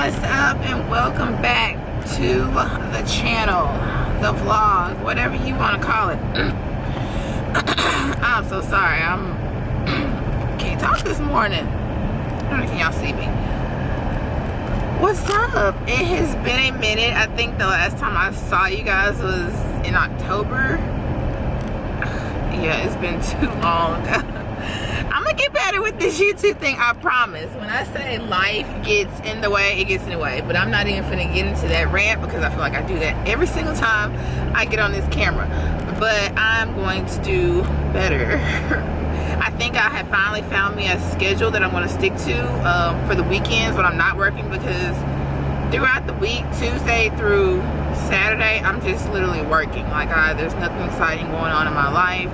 What's up, and welcome back to the channel, the vlog, whatever you want to call it. I'm so sorry, can't talk this morning. I don't know, can y'all see me? What's up? It has been a minute. I think the last time I saw you guys was in October. Yeah, it's been too long. I'm gonna get better with this YouTube thing, I promise. When I say life gets in the way, it gets in the way. But I'm not even finna get into that rant because I feel like I do that every single time I get on this camera. But I'm going to do better. I think I have finally found me a schedule that I'm gonna stick to for the weekends when I'm not working, because throughout the week, Tuesday through Saturday, I'm just literally working. Like there's nothing exciting going on in my life.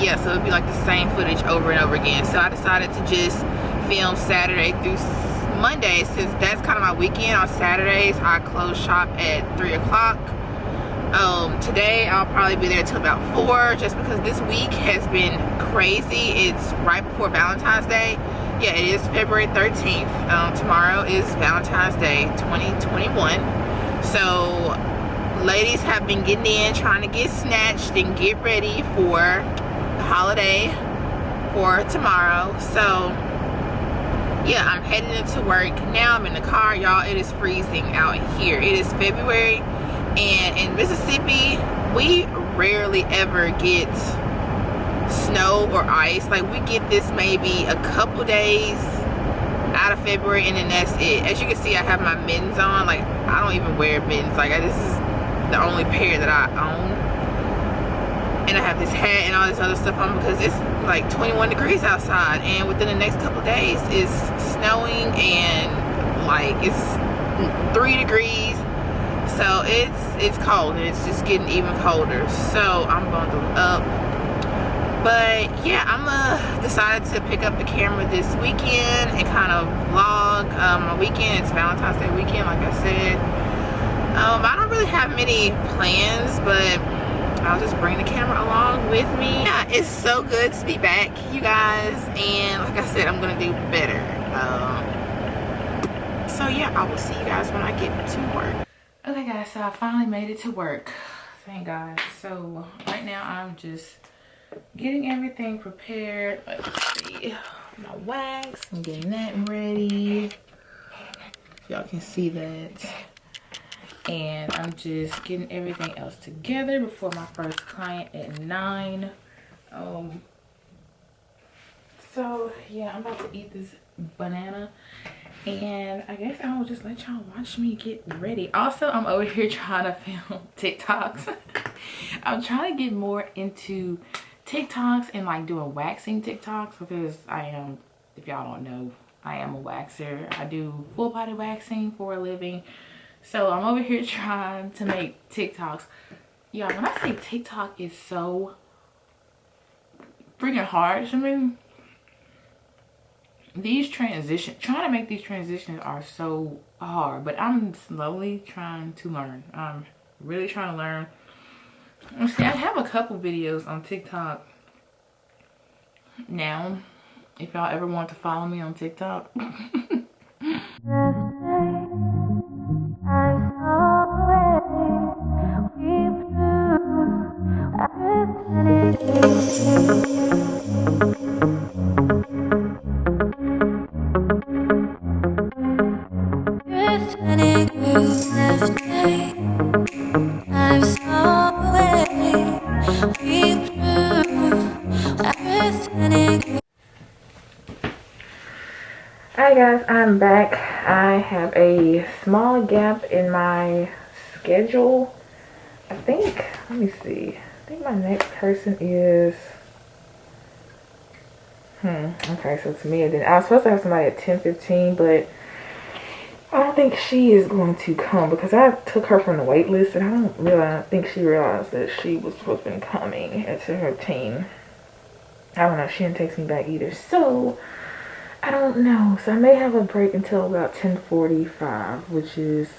Yeah, so it'd be like the same footage over and over again. So I decided to just film Saturday through Monday, since that's kind of my weekend. On Saturdays, I close shop at 3 o'clock. Today I'll probably be there till about 4, just because this week has been crazy. It's right before Valentine's Day. Yeah, it is February 13th. Tomorrow is Valentine's Day 2021. So ladies have been getting in, trying to get snatched and get ready for the holiday for tomorrow. So yeah, I'm heading into work now. I'm in the car, y'all. It is freezing out here. It is February, and in Mississippi we rarely ever get snow or ice. Like, we get this maybe a couple days out of February, and then that's it. As you can see, I have my mittens on. Like, I don't even wear mittens. Like, this is the only pair that I own. And I have this hat and all this other stuff on because it's like 21 degrees outside, and within the next couple days it's snowing, and like it's 3 degrees. So it's cold, and it's just getting even colder. So I'm bundled up. But yeah, I'm decided to pick up the camera this weekend and kind of vlog my weekend. It's Valentine's Day weekend, like I said. I don't really have many plans, but I'll just bring the camera along with me. Yeah, it's so good to be back, you guys, and like I said, I'm gonna do better. So yeah, I will see you guys when I get to work. Okay guys, so I finally made it to work, thank God. So right now I'm just getting everything prepared. Let's see, my wax, I'm getting that ready. Y'all can see that. And I'm just getting everything else together before my first client at 9. So yeah, I'm about to eat this banana, and I guess I will just let y'all watch me get ready. Also, I'm over here trying to film TikToks. I'm trying to get more into TikToks and like doing waxing TikToks, because I am, if y'all don't know, I am a waxer. I do full body waxing for a living. So I'm over here trying to make TikToks. Y'all, when I say TikTok is so freaking hard to me, trying to make these transitions are so hard. But I'm slowly trying to learn. I'm really trying to learn. See, I have a couple videos on TikTok now, if y'all ever want to follow me on TikTok. Hi guys, I'm back. I have a small gap in my schedule. I think, let me see. I think my next person is, okay, so to me, I was supposed to have somebody at 10:15, but I don't think she is going to come because I took her from the wait list, and I think she realized that she was supposed to be coming at 10:15. I don't know, she didn't text me back either, so I don't know. So I may have a break until about 10:45, which is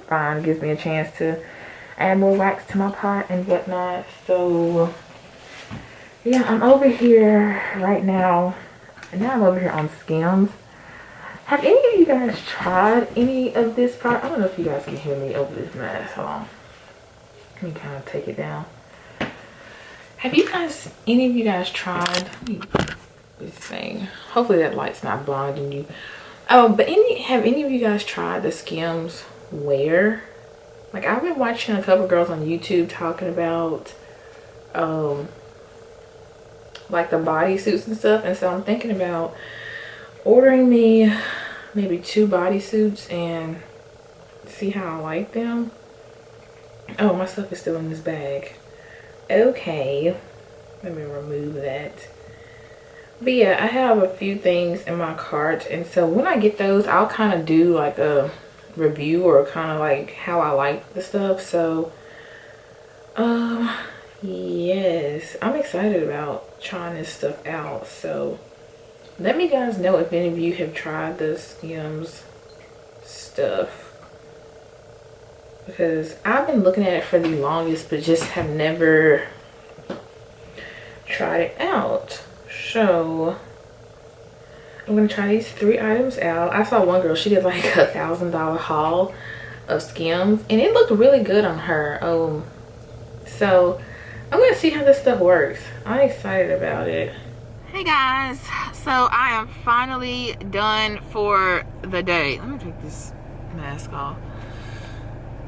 fine. It gives me a chance to add more wax to my pot and whatnot. So yeah, I'm over here right now. And now I'm over here on Skims. Have any of you guys tried any of this product? I don't know if you guys can hear me over this mask. Hold on. Let me kind of take it down. Have you guys, any of you guys tried this thing? Hopefully that light's not blinding you. Oh, but have any of you guys tried the Skims Wear? Like, I've been watching a couple girls on YouTube talking about like the bodysuits and stuff, and so I'm thinking about ordering me maybe 2 bodysuits and see how I like them. Oh, my stuff is still in this bag. Okay, let me remove that. But yeah, I have a few things in my cart, and so when I get those, I'll kind of do like a review or kind of like how I like the stuff. So yes, I'm excited about trying this stuff out. So let me guys know if any of you have tried the Skims stuff, because I've been looking at it for the longest but just have never tried it out. So I'm gonna try these 3 items out. I saw one girl, she did like a $1,000 haul of Skims and it looked really good on her. So I'm gonna see how this stuff works. I'm excited about it. Hey guys, so I am finally done for the day. Let me take this mask off.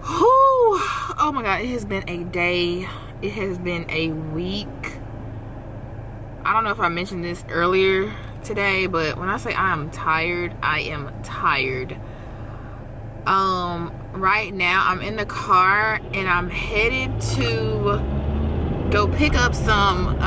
Whew. Oh my god, it has been a day. It has been a week. I don't know if I mentioned this earlier today, but when I say I am tired, I am tired. Right now I'm in the car and I'm headed to go pick up some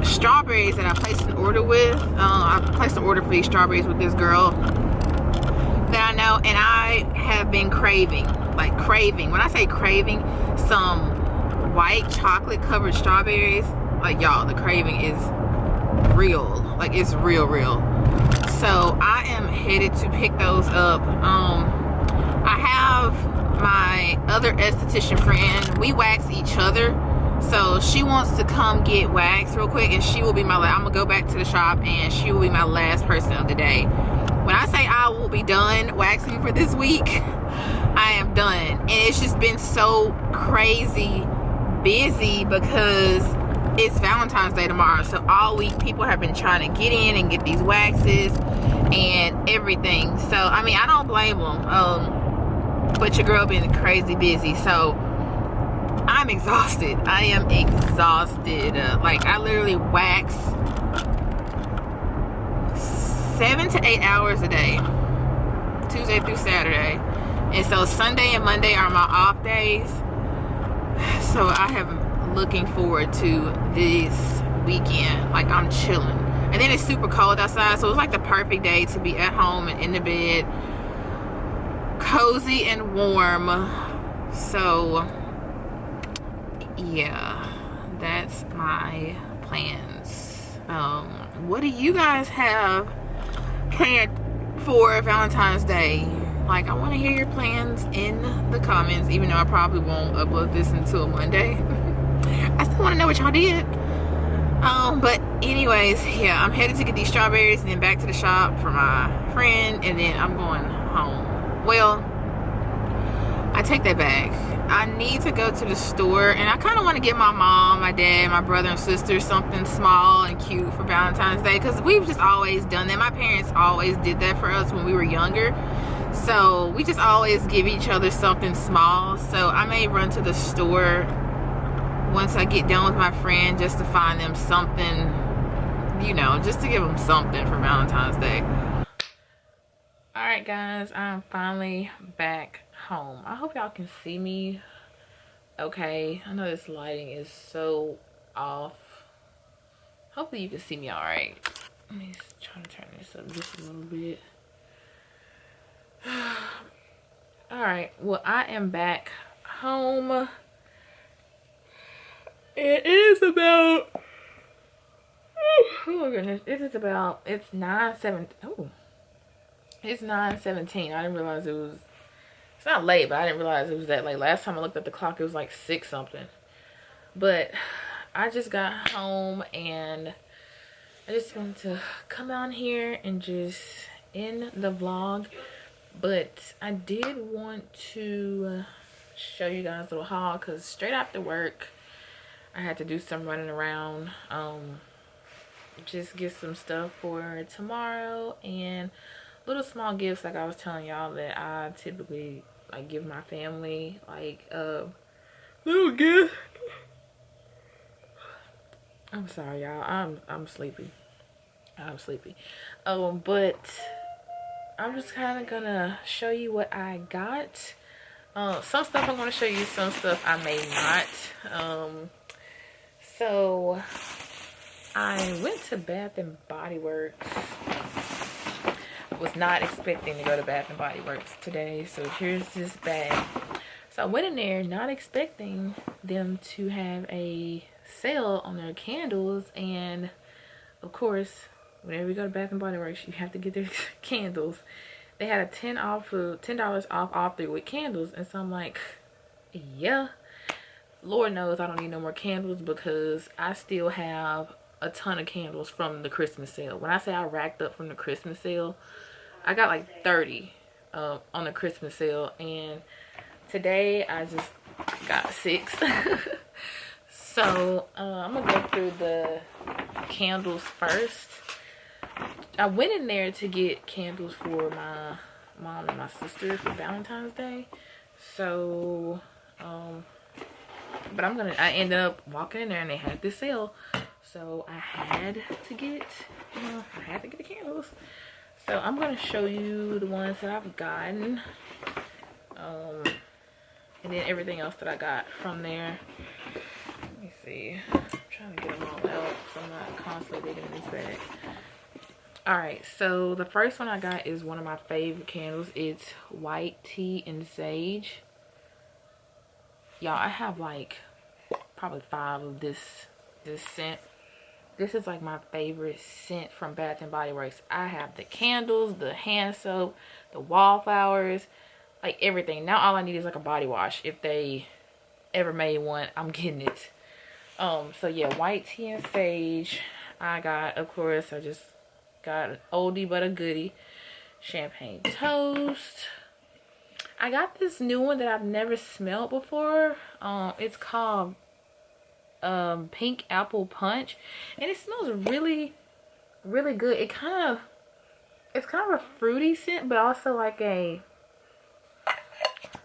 strawberries that I placed an order with. I placed an order for these strawberries with this girl that I know, and I have been craving, like craving. When I say craving, some white chocolate covered strawberries. Like, y'all, the craving is real. Like, it's real. So I am headed to pick those up. I have my other esthetician friend. We wax each other. So she wants to come get waxed real quick, and she will be I'm gonna go back to the shop and she will be my last person of the day. When I say I will be done waxing for this week, I am done. And it's just been so crazy busy because it's Valentine's Day tomorrow. So all week people have been trying to get in and get these waxes and everything. So I mean, I don't blame them. But your girl been crazy busy. So I'm exhausted. I am exhausted. Like, I literally wax 7 to 8 hours a day, Tuesday through Saturday. And so Sunday and Monday are my off days. So I am looking forward to this weekend. Like, I'm chilling. And then it's super cold outside, so it's like the perfect day to be at home and in the bed, cozy and warm. So yeah, that's my plans. What do you guys have planned for Valentine's Day? Like, I want to hear your plans in the comments, even though I probably won't upload this until Monday. I still want to know what y'all did. But anyways, yeah, I'm headed to get these strawberries and then back to the shop for my friend, and then I'm going home. Well, I take that back. I need to go to the store, and I kind of want to get my mom, my dad, my brother and sister something small and cute for Valentine's Day, because we've just always done that. My parents always did that for us when we were younger, so we just always give each other something small. So I may run to the store once I get done with my friend just to find them something, you know, just to give them something for Valentine's Day. Alright guys, I'm finally back home. I hope y'all can see me okay. I know this lighting is so off. Hopefully you can see me alright. Let me try to turn this up just a little bit. Alright, well, I am back home. It is about, oh my goodness, it's 9:17. Oh, it's 9:17. I didn't realize it was, it's not late, but I didn't realize it was that late. Last time I looked at the clock, it was like 6 something. But I just got home and I just wanted to come down here and just in the vlog, but I did want to show you guys a little haul because straight after work I had to do some running around, just get some stuff for tomorrow and little small gifts like I was telling y'all that I typically like give my family, like little gift. I'm sorry y'all, I'm sleepy. But I'm just kind of gonna show you what I got. Some stuff I'm gonna show you, some stuff I may not. So I went to Bath and Body Works. Was not expecting to go to Bath and Body Works today, so here's this bag. So I went in there not expecting them to have a sale on their candles, and of course whenever you go to Bath and Body Works you have to get their candles. They had a $10 off all 3 wick candles, and so I'm like, yeah, Lord knows I don't need no more candles because I still have a ton of candles from the Christmas sale. When I say I racked up from the Christmas sale, I got like 30 on the Christmas sale, and today I just got 6. So I'm gonna go through the candles first. I went in there to get candles for my mom and my sister for Valentine's Day. So but I ended up walking in there and they had this sale, so I had to get the candles. So I'm gonna show you the ones that I've gotten, and then everything else that I got from there. Let me see, I'm trying to get them all out so I'm not constantly digging in this bag. Alright, so the first one I got is one of my favorite candles. It's white tea and sage. Y'all, I have like probably 5 of this scent. This is like my favorite scent from Bath and Body Works. I have the candles, the hand soap, the wallflowers, like everything. Now all I need is like a body wash. If they ever made one, I'm getting it. So yeah, white tea and sage. I got, of course, I just got an oldie but a goodie, champagne toast. I got this new one that I've never smelled before. It's called pink apple punch, and it smells really good. It's kind of a fruity scent, but also like a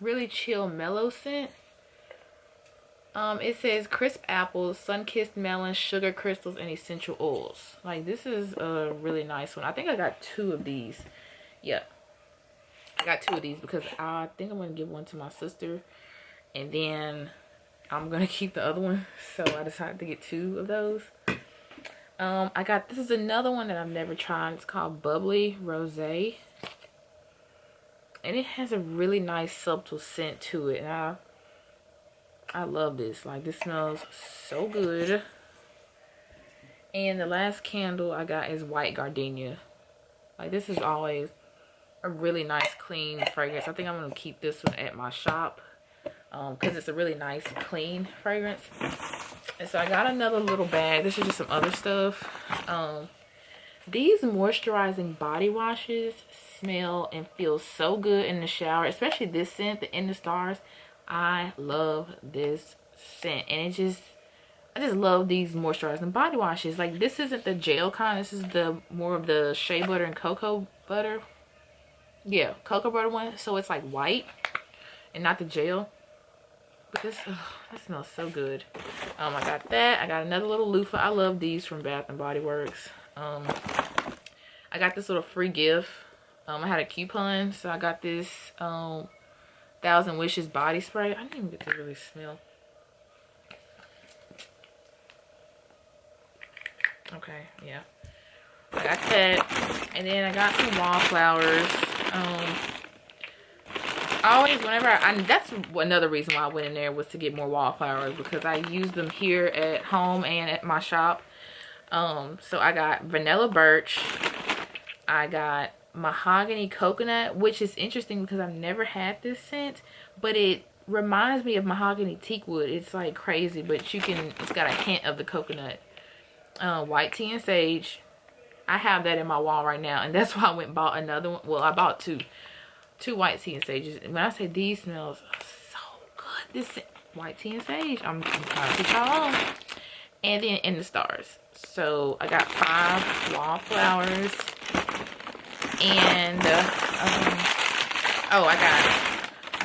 really chill mellow scent. It says crisp apples, sun-kissed melon, sugar crystals, and essential oils. Like, this is a really nice one. I think I got 2 of these. Yeah, I got 2 of these because I think I'm gonna give one to my sister, and then I'm gonna keep the other one. So I decided to get 2 of those. This is another one that I've never tried. It's called Bubbly Rosé, and it has a really nice subtle scent to it, and I love this. Like, this smells so good. And the last candle I got is white gardenia. Like, this is always a really nice clean fragrance. I think I'm gonna keep this one at my shop because it's a really nice clean fragrance. And so I got another little bag. This is just some other stuff. These moisturizing body washes smell and feel so good in the shower, especially this scent, the In the Stars. I love this scent, and I just love these moisturizing body washes. Like, this isn't the gel kind. This is the more of the shea butter and cocoa butter. Yeah, cocoa butter one. So it's like white and not the gel. But this smells so good. I got that. I got another little loofah. I love these from Bath and Body Works. I got this little free gift. I had a coupon, so I got this 1,000 Wishes body spray. I didn't even get to really smell. Okay, yeah. I got that. And then I got some wallflowers. That's another reason why I went in there, was to get more wallflowers, because I use them here at home and at my shop. So I got vanilla birch. I got mahogany coconut, which is interesting because I've never had this scent, but it reminds me of mahogany teak wood. It's like crazy, but it's got a hint of the coconut. White tea and sage, I have that in my wall right now, and that's why I went and bought another one. Well, I bought two white tea and sages. And when I say these smells so good, this white tea and sage, I'm trying to put y'all on. And then in the stars. So I got 5 wallflowers, and oh, I got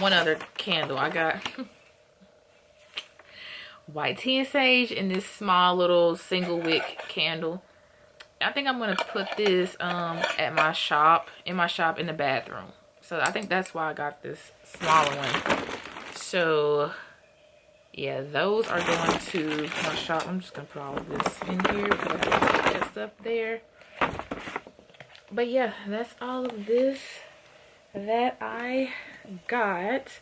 one other candle. I got white tea and sage and this small little single wick candle. I think I'm gonna put this at my shop, in the bathroom. So I think that's why I got this smaller one. So yeah, those are going to my shop. I'm just gonna put all of this in here because I have to put that stuff there. But yeah, that's all of this that I got.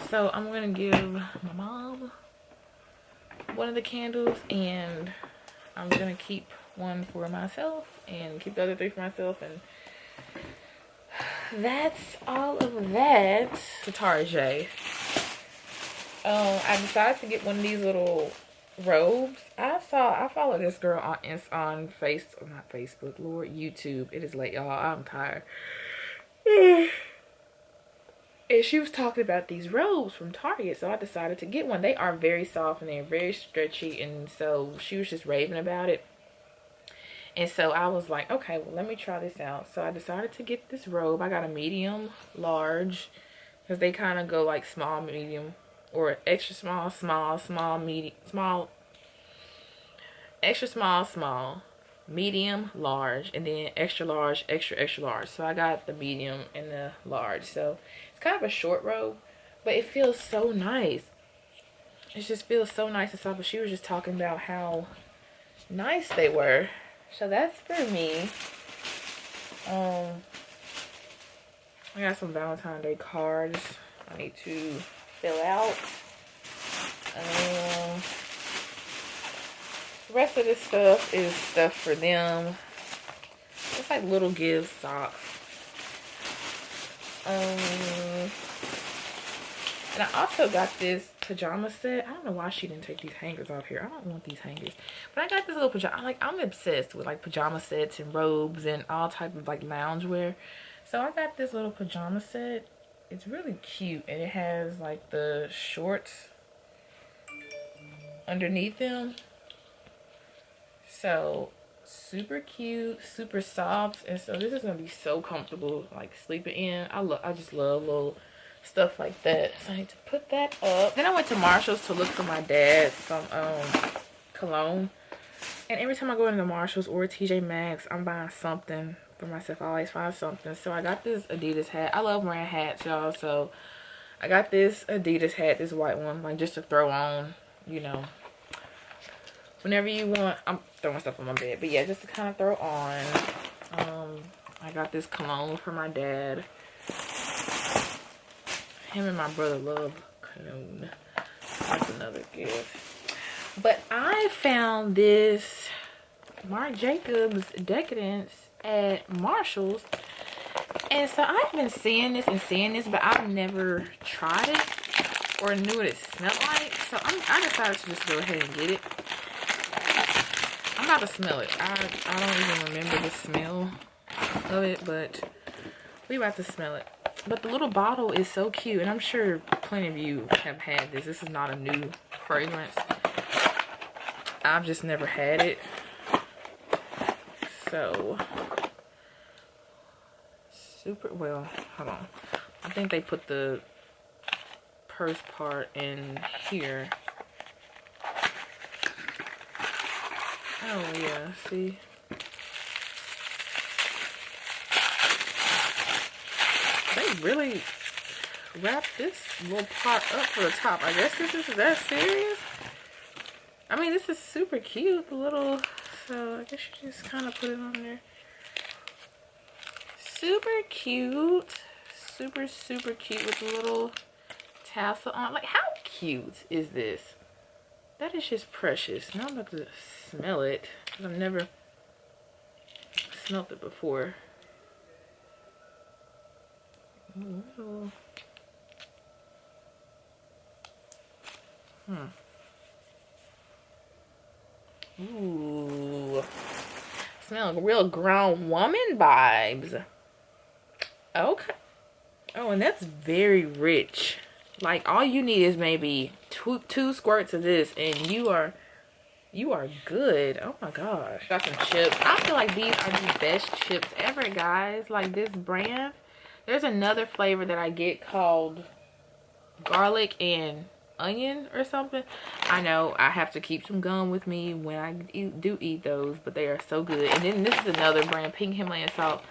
So I'm gonna give my mom one of the candles, and I'm gonna keep one for myself and keep the other 3 for myself, and that's all of that. To Tarjay. I decided to get one of these little robes. I follow this girl on not Facebook, Lord, YouTube. It is late, y'all. I'm tired. And she was talking about these robes from Target, so I decided to get one. They are very soft and they're very stretchy, and so she was just raving about it. And so I was like, okay, well, let me try this out. So I decided to get this robe. I got a medium, large, because they kind of go like small, medium, or extra small, small, small, medium, small, extra small, small, medium, large, and then extra large, extra, extra large. So I got the medium and the large. So it's kind of a short robe, but it feels so nice. It just feels so nice and soft. But she was just talking about how nice they were. So that's for me. I got some Valentine's Day cards I need to fill out. The rest of this stuff is stuff for them. It's like little gifts, socks. And I also got this pajama set. I don't know why she didn't take these hangers off here. I don't want these hangers. But I got this little pajama. I'm obsessed with like pajama sets and robes and all type of like loungewear. So I got this little pajama set. It's really cute, and it has like the shorts underneath them. So super cute, super soft, and so this is gonna be so comfortable like sleeping in. I just love little stuff like that. So I need to put that up. Then I went to Marshall's to look for my dad some cologne, and every time I go into Marshall's or TJ Maxx, I'm buying something for myself. I always find something. So I got this Adidas hat. I love wearing hats, y'all, so I got this Adidas hat, this white one, like just to throw on, you know, whenever you want. I'm throwing stuff on my bed, but yeah, just to kind of throw on. I got this cologne for my dad. Him and my brother love cologne. That's another gift. But I found this Marc Jacobs Decadence at Marshall's, and so I've been seeing this, but I've never tried it or knew what it smelled like. So I decided to just go ahead and get it. I'm about to smell it. I don't even remember the smell of it, but we about to smell it. But the little bottle is so cute, and I'm sure plenty of you have had this. This is not a new fragrance. I've just never had it. So super, well, hold on. I think they put the purse part in here. Oh yeah, see? They really wrapped this little part up for the top. I guess this is that serious. I mean, this is super cute, the little, so I guess you just kind of put it on there. Super cute. Super, super cute with the little tassel on. Like, how cute is this? That is just precious. Now I'm about to smell it, because I've never smelled it before. Ooh. Ooh. Smell real grown woman vibes. Okay. Oh, and that's very rich. Like, all you need is maybe two squirts of this, and you are good. Oh my gosh. Got some chips. I feel like these are the best chips ever, guys. Like, this brand. There's another flavor that I get called garlic and onion or something. I know I have to keep some gum with me when I do eat those, but they are so good. And then this is another brand, pink Himalayan salt.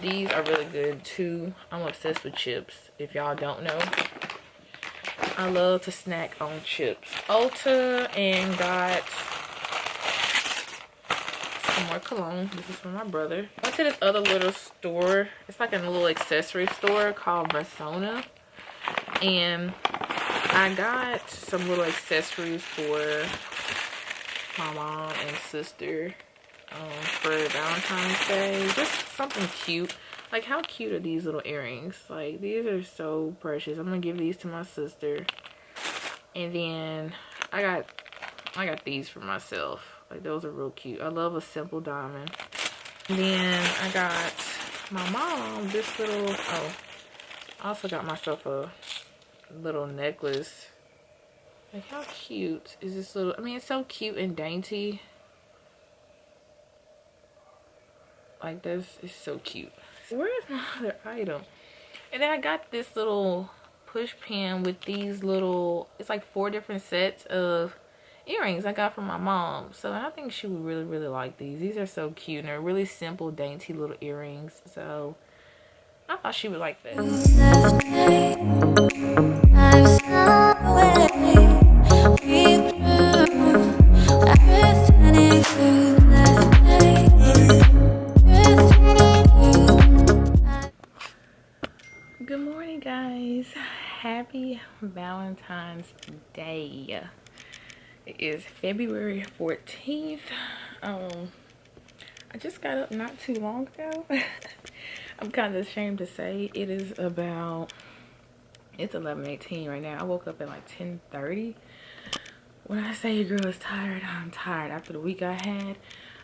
These are really good too. I'm obsessed with chips, if y'all don't know. I love to snack on chips. Ulta, and got some more cologne. This is from my brother. I went to this other little store. It's like a little accessory store called Versona. And I got some little accessories for my mom and sister for Valentine's Day. Just something cute. Like, how cute are these little earrings? Like, these are so precious. I'm gonna give these to my sister. And then I got these for myself. Like, those are real cute. I love a simple diamond. And then I got my mom this little, oh, I also got myself a little necklace. Like, how cute is this little, I mean, it's so cute and dainty. Like, this is so cute. Where is my other item? And then I got this little push pin with these little, it's like 4 different sets of earrings I got from my mom. So I think she would really, really like these. These are so cute, and they're really simple, dainty little earrings. So I thought she would like that. Good morning, guys. Happy Valentine's Day. It is February 14th. I just got up not too long ago. I'm kind of ashamed to say it is about, it's 11:18 right now. I woke up at like 10:30. When I say your girl is tired, I'm tired. After the week I had,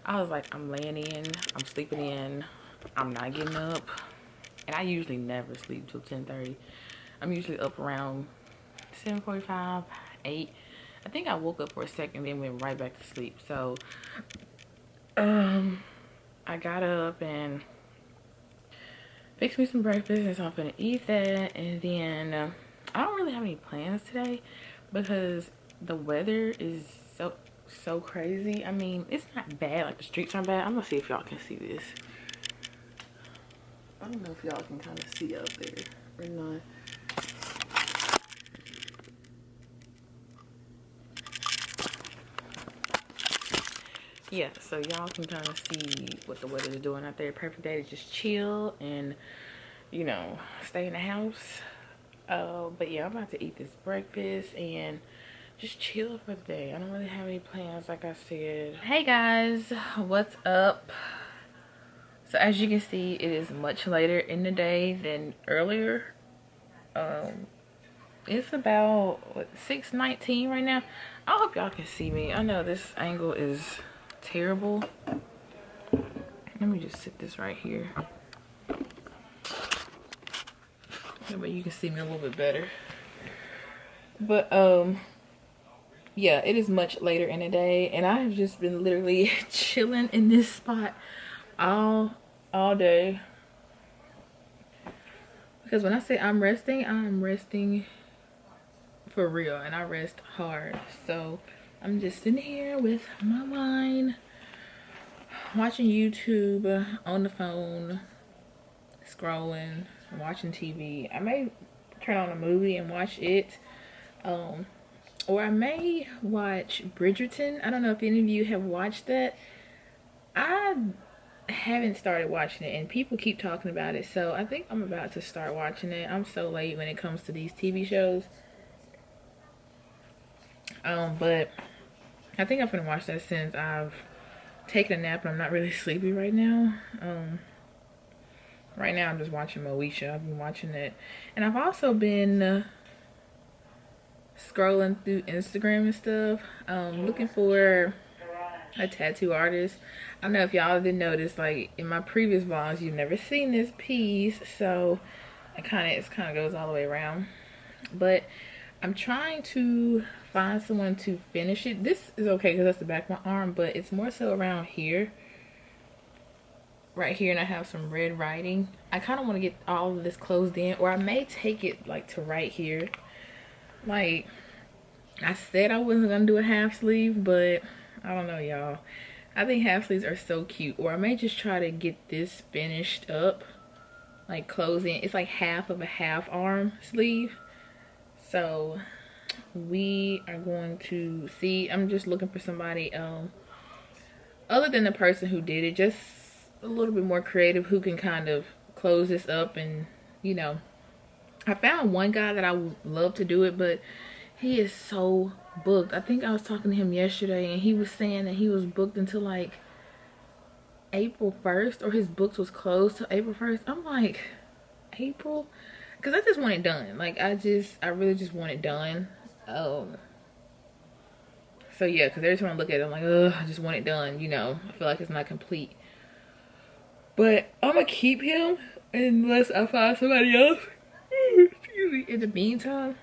I was like, I'm laying in, I'm sleeping in, I'm not getting up. And I usually never sleep till 10:30. I'm usually up around 7:45, 8. I think I woke up for a second, then went right back to sleep. So, I got up and fixed me some breakfast, and so I'm gonna eat that. And then I don't really have any plans today because the weather is so crazy. I mean, it's not bad. Like, the streets aren't bad. I'm gonna see if y'all can see this. I don't know if y'all can kind of see up there or not. Yeah, so y'all can kind of see what the weather is doing out there. Perfect day to just chill and, you know, stay in the house. But yeah, I'm about to eat this breakfast and just chill for the day. I don't really have any plans, like I said. Hey guys, what's up? So as you can see, it is much later in the day than earlier. It's about, what, 6:19 right now. I hope y'all can see me. I know this angle is terrible. Let me just sit this right here. That way you can see me a little bit better. But yeah, it is much later in the day, and I have just been literally chilling in this spot all day. Because when I say I'm resting for real, and I rest hard. So I'm just sitting here with my wine, watching YouTube on the phone, scrolling, watching TV. I may turn on a movie and watch it, or I may watch Bridgerton. I don't know if any of you have watched that. I haven't started watching it, and people keep talking about it, so I think I'm about to start watching it. I'm so late when it comes to these TV shows. But I think I'm gonna watch that since I've taken a nap and I'm not really sleepy right now. Right now I'm just watching Moesha. I've been watching it, and I've also been scrolling through Instagram and stuff, looking for a tattoo artist. I don't know if y'all didn't notice, like in my previous vlogs, you've never seen this piece, so it kind of goes all the way around. But I'm trying to find someone to finish it. This is okay because that's the back of my arm, but it's more so around here, right here, and I have some red writing. I kind of want to get all of this closed in, or I may take it like to right here. Like I said, I wasn't gonna do a half sleeve, but I don't know, y'all. I think half sleeves are so cute. Or I may just try to get this finished up, like closing. It's like half of a half arm sleeve. So we are going to see. I'm just looking for somebody other than the person who did it, just a little bit more creative, who can kind of close this up. And you know, I found one guy that I would love to do it, but he is so booked. I think I was talking to him yesterday and he was saying that he was booked until like April 1st, or his books was closed till April 1st. I'm like, April? Because I just want it done. Like I really just want it done. So yeah, because every time I look at it, I'm like, ugh, I just want it done. You know, I feel like it's not complete. But I'm gonna keep him unless I find somebody else. Excuse me. In the meantime.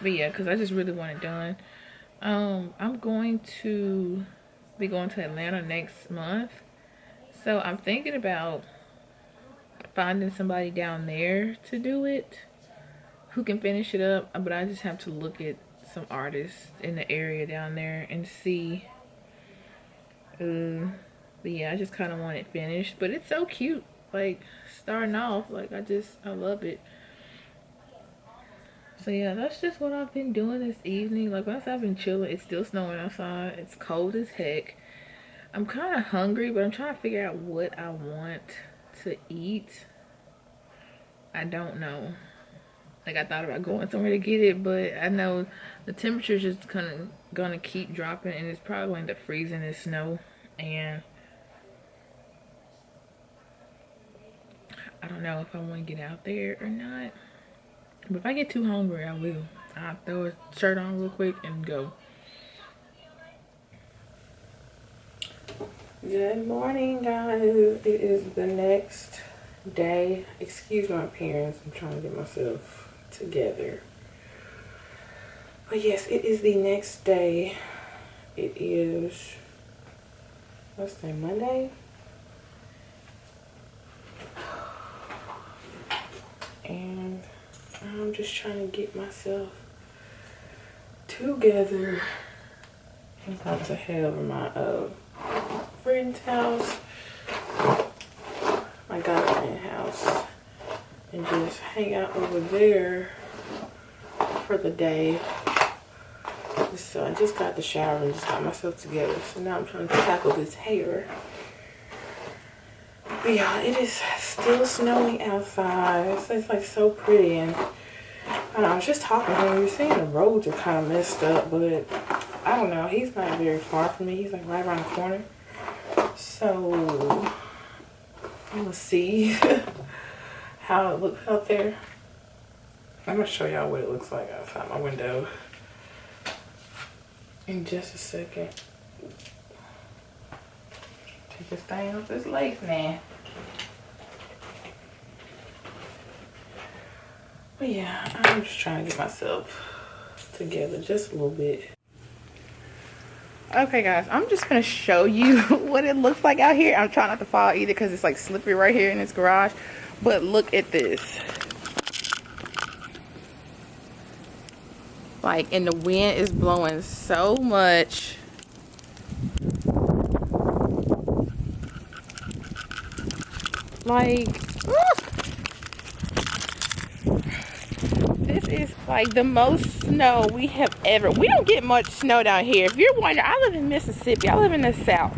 But yeah, because I just really want it done. I'm going to be going to Atlanta next month. So I'm thinking about finding somebody down there to do it, who can finish it up. But I just have to look at some artists in the area down there and see. But yeah, I just kind of want it finished. But it's so cute. Like, starting off, like, I love it. So yeah, that's just what I've been doing this evening. Like, once I've been chilling, it's still snowing outside. It's cold as heck. I'm kind of hungry, but I'm trying to figure out what I want to eat. I don't know. Like, I thought about going somewhere to get it, but I know the temperature's just kind of gonna keep dropping, and it's probably going to end up freezing in snow. And I don't know if I want to get out there or not. But if I get too hungry, I will. I'll throw a shirt on real quick and go. Good morning, guys. It is the next day. Excuse my appearance. I'm trying to get myself together. But yes, it is the next day. It is, let's say, Monday. And I'm just trying to get myself together. I'm about to head over my friend's house, my godfriend's house, and just hang out over there for the day. So I just got the shower and just got myself together. So now I'm trying to tackle this hair. But yeah, it is still snowing outside. It's like so pretty, and I was just talking to him. We were saying the roads are kind of messed up, but I don't know. He's not very far from me. He's like right around the corner. So we'll see how it looks out there. I'm gonna show y'all what it looks like outside my window in just a second. Take this thing off this lace, man. But yeah, I'm just trying to get myself together just a little bit. Okay, guys, I'm just gonna show you what it looks like out here. I'm trying not to fall either because it's like slippery right here in this garage. But look at this. Like, and the wind is blowing so much. Like, this is like the most snow we have ever. We don't get much snow down here. If you're wondering, I live in Mississippi. I live in the South.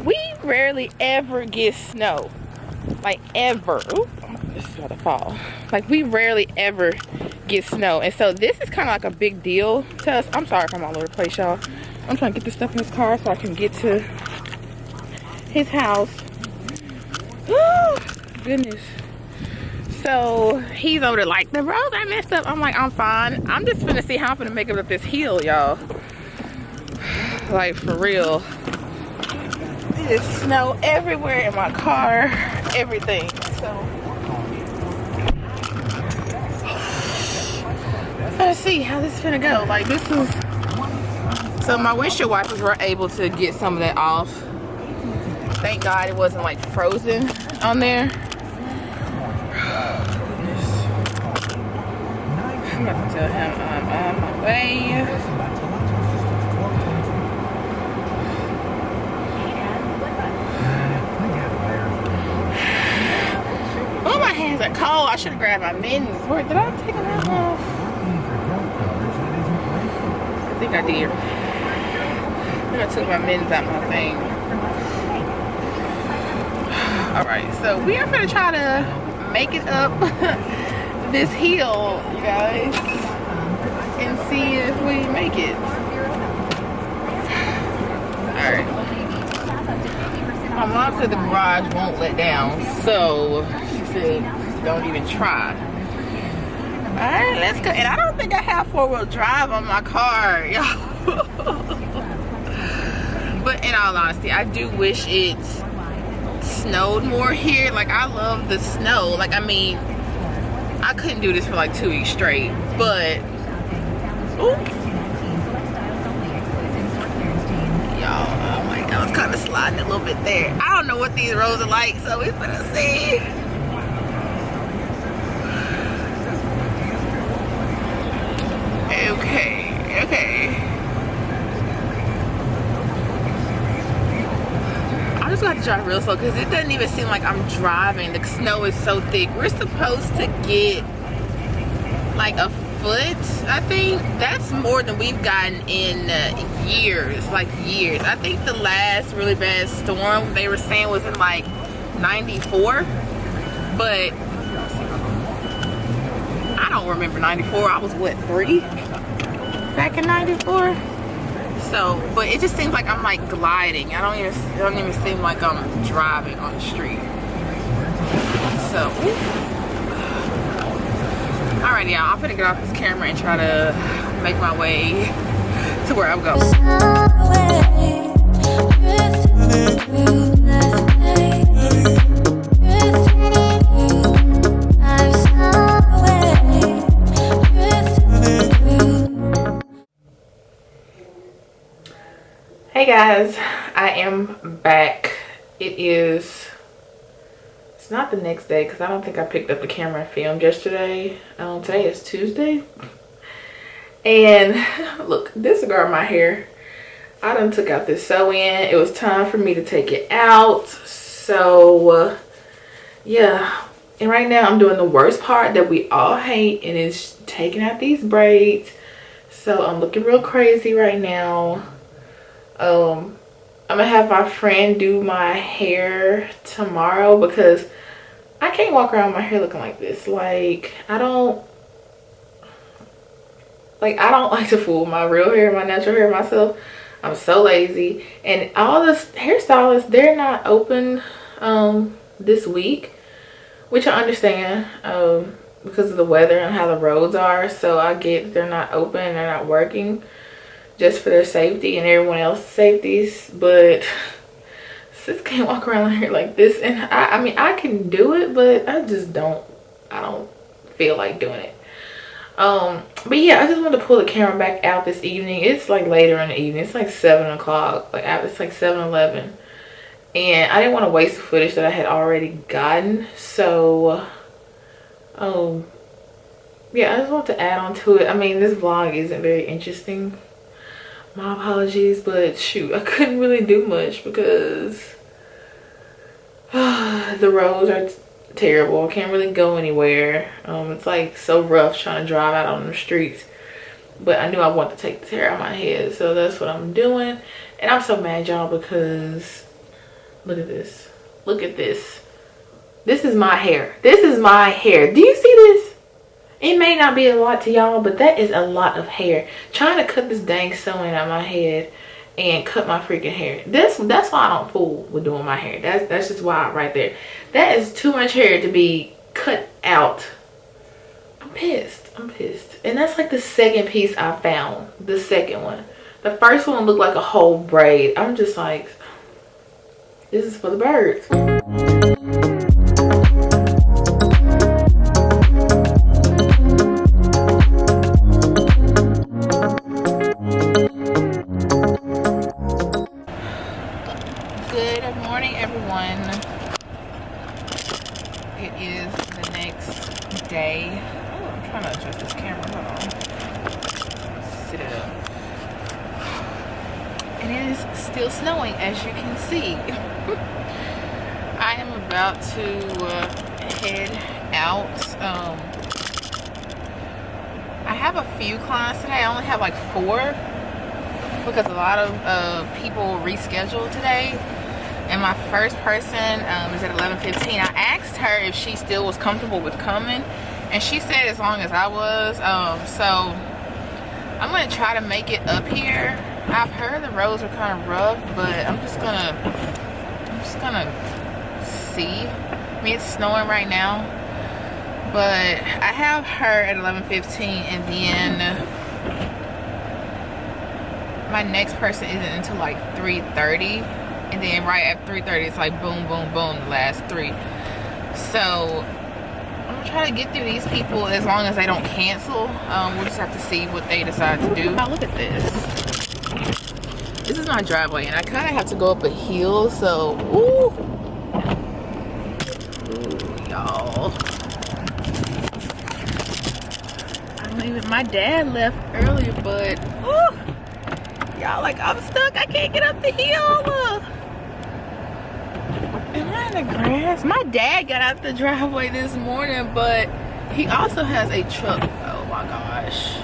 We rarely ever get snow. Like, ever. Ooh, this is about to fall. Like, we rarely ever get snow. And so this is kind of like a big deal to us. I'm sorry if I'm all over the place, y'all. I'm trying to get this stuff in his car so I can get to his house. Oh, goodness. So he's over there like, the roads are messed up. I'm like, I'm fine. I'm just finna see how I'm finna make it up this hill, y'all. Like, for real. There's snow everywhere in my car, everything. So let's see how this is gonna go. Like, this is, so my windshield wipers were able to get some of that off. Thank God it wasn't like frozen on there. I'm about to tell him I'm on my way. Oh, my hands are cold. I should have grabbed my mittens. Where did I take them off? I think I did. I think I took my mittens out my thing. Alright, so we are gonna try to make it up this hill, you guys, and see if we make it. Alright. My mom said the garage won't let down, so she said don't even try. Alright, let's go. And I don't think I have 4-wheel drive on my car, y'all. But in all honesty, I do wish it snowed more here. Like, I love the snow. Like, I mean, I couldn't do this for like 2 weeks straight, but y'all, oh my God, I was kind of sliding a little bit there. I don't know what these roads are like, so we're gonna see. Okay. I'm just gonna drive real slow because it doesn't even seem like I'm driving. The snow is so thick. We're supposed to get like a foot, I think. That's more than we've gotten in years, like years. I think the last really bad storm they were saying was in like 94, but I don't remember 94. I was what, 3 back in 94? So, but it just seems like I'm like gliding. It don't even seem like I'm driving on the street. So, alright, y'all, I'm gonna get off this camera and try to make my way to where I'm going. Hey guys, I am back. It's not the next day because I don't think I picked up the camera and filmed yesterday. Today is Tuesday. And look, disregard my hair. I done took out this sew-in. It was time for me to take it out. So yeah, and right now I'm doing the worst part that we all hate, and it's taking out these braids. So I'm looking real crazy right now. I'm gonna have my friend do my hair tomorrow because I can't walk around with my hair looking like this. Like, I don't like to fool my real hair, my natural hair myself. I'm so lazy. And all the hairstylists, they're not open this week, which I understand because of the weather and how the roads are. So I get they're not open, they're not working, just for their safety and everyone else's safeties. But sis can't walk around here like this, and I mean I can do it, but I don't feel like doing it. But yeah, I just wanted to pull the camera back out this evening. It's like later in the evening. It's like 7 o'clock. Like it's like 7:11, and I didn't want to waste the footage that I had already gotten. So yeah, I just want to add on to it. I mean, this vlog isn't very interesting. My apologies, but shoot, I couldn't really do much because the roads are terrible. I can't really go anywhere. It's like so rough trying to drive out on the streets. But I knew I wanted to take the hair out of my head, so that's what I'm doing. And I'm so mad, y'all, because look at this. Look at this. This is my hair. This is my hair. Do you see this? It may not be a lot to y'all, but that is a lot of hair. Trying to cut this dang sewing out of my head and cut my freaking hair. That's why I don't fool with doing my hair. That's just why right there. That is too much hair to be cut out. I'm pissed. I'm pissed. And that's like the second piece I found. The second one. The first one looked like a whole braid. I'm just like, this is for the birds. Good morning, everyone. It is the next day. Oh, I'm trying to adjust this camera. Hold on. Sit it up. And it is still snowing, as you can see. I am about to head out. I have a few clients today. I only have like 4 because a lot of people rescheduled today. And my first person is at 11:15. I asked her if she still was comfortable with coming, and she said as long as I was. So I'm gonna try to make it up here. I've heard the roads are kind of rough, but I'm just gonna see. I mean, it's snowing right now, but I have her at 11:15, and then my next person isn't until like 3:30, and then right at 3:30 it's like boom, boom, boom, the last 3. So I'm gonna try to get through these people as long as they don't cancel. We'll just have to see what they decide to do. Now look at this. This is my driveway, and I kind of have to go up a hill, so ooh, y'all. I don't even. My dad left earlier, but ooh, y'all, like I'm stuck. I can't get up the hill. Am I in the grass? My dad got out the driveway this morning, but he also has a truck. Oh my gosh.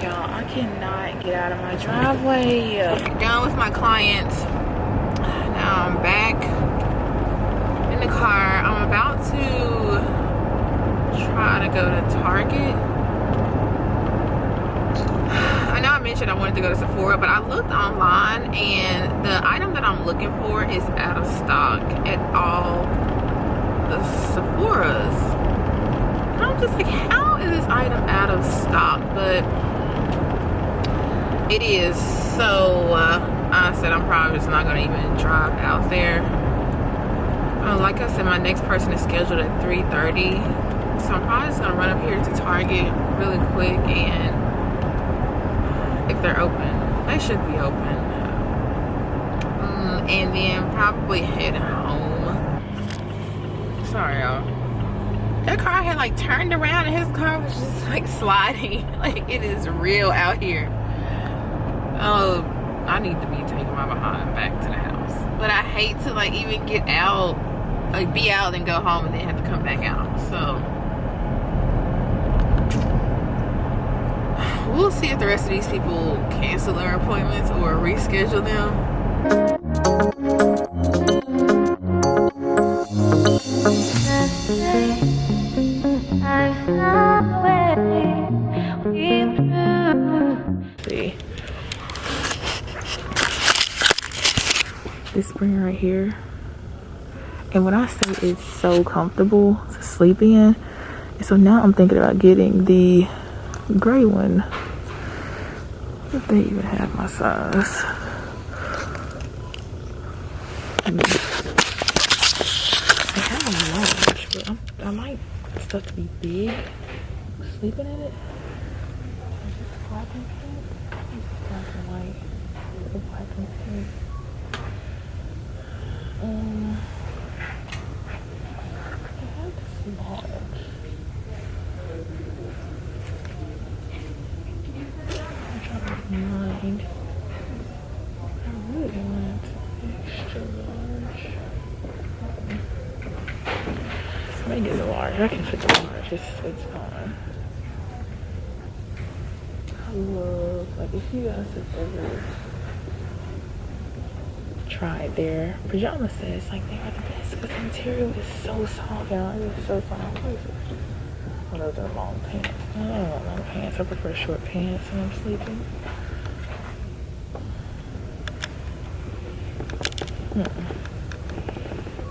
Y'all, I cannot get out of my driveway. Done with my clients. Now I'm back in the car. I'm about to try to go to Target. I know I mentioned I wanted to go to Sephora, but I looked online and the item that I'm looking for is out of stock at all the Sephoras. And I'm just like, how is this item out of stock? But it is. So I said I'm probably just not gonna even drive out there. Like I said, my next person is scheduled at 3:30, so I'm probably just gonna run up here to Target really quick, and if they're open, they should be open, and then probably head home. Sorry, y'all. That car had like turned around and his car was just like sliding. Like, it is real out here. Oh, I need to be taking my behind back to the house. But I hate to like even get out, like be out and go home and then have to come back out. So we'll see if the rest of these people cancel their appointments or reschedule them. See. This spring right here, and when I say it's so comfortable to sleep in, and so now I'm thinking about getting the gray one, if they even have my size. They have a large, but I like stuff to be big. Sleeping in it. Black and pink. Black and white. Black and pink. I have this large. I'm trying to mind. I really want extra large. Maybe the large. I can fit the large. It's fine. I love, like, if you guys have ever tried their pajama sets, like, they are the best because the material is so soft, y'all. It is so soft. Oh, those are long pants. No, I don't want long pants. I prefer short pants when I'm sleeping.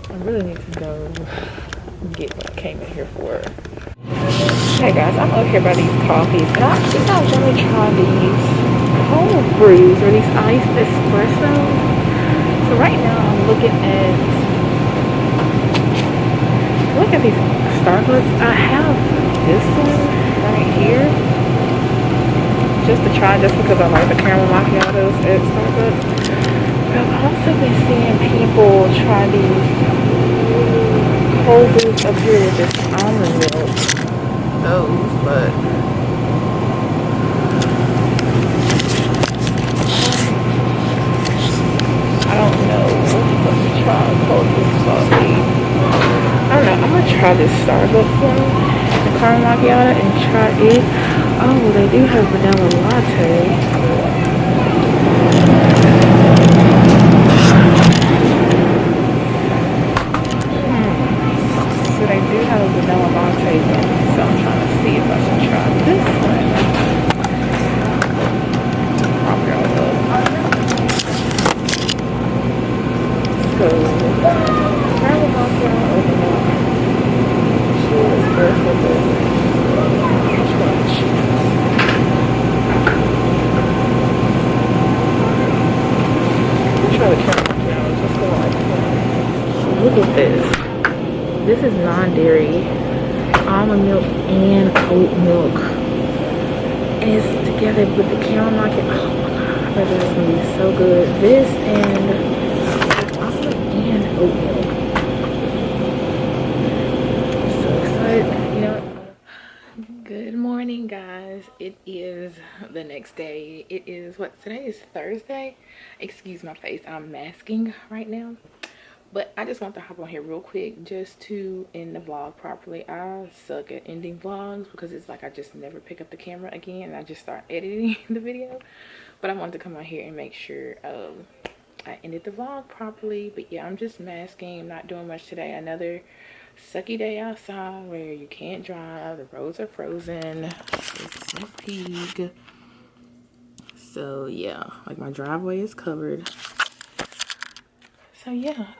I really need to go get what I came in here for. Hey guys, I'm over here by these coffees, and I think I'll really try these cold brews or these iced espressos. So right now I'm looking at these Starbucks. I have this one right here just to try, just because I like the caramel macchiatos at Starbucks. But I've also been seeing people try these cold brews up here with this almond milk. Those, but I don't know. Let me try cold brew coffee. I don't know. I'm gonna try this Starbucks one, the caramel macchiato, and try it. Oh, they do have vanilla latte. So they do have a vanilla latte one. So I'm trying to see if I should try this one. Probably all up. So caramel macchiato or vanilla. Choose both of those. Which one to choose? I'll try the caramel macchiato just to like that. Look at this. This is non-dairy, almond milk and oat milk, and it's together with the caramel macchiato. Oh my god, I bet that's gonna be so good. This and almond and oat milk. I'm so excited. You know. Good morning, guys. It is the next day. It is what, today is Thursday. Excuse my face. I'm masking right now. But I just want to hop on here real quick just to end the vlog properly. I suck at ending vlogs because it's like I just never pick up the camera again and I just start editing the video. But I wanted to come on here and make sure I ended the vlog properly. But yeah, I'm just masking. I'm not doing much today. Another sucky day outside where you can't drive. The roads are frozen. It's a pig. So yeah, like my driveway is covered. So yeah,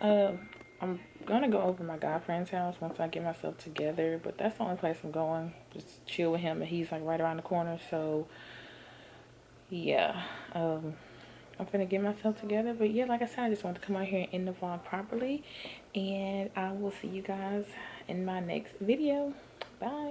I'm gonna go over my guy friend's house once I get myself together, but that's the only place I'm going. Just chill with him, and he's like right around the corner. So yeah, I'm gonna get myself together. But yeah, like I said, I just want to come out here and end the vlog properly, and I will see you guys in my next video. Bye.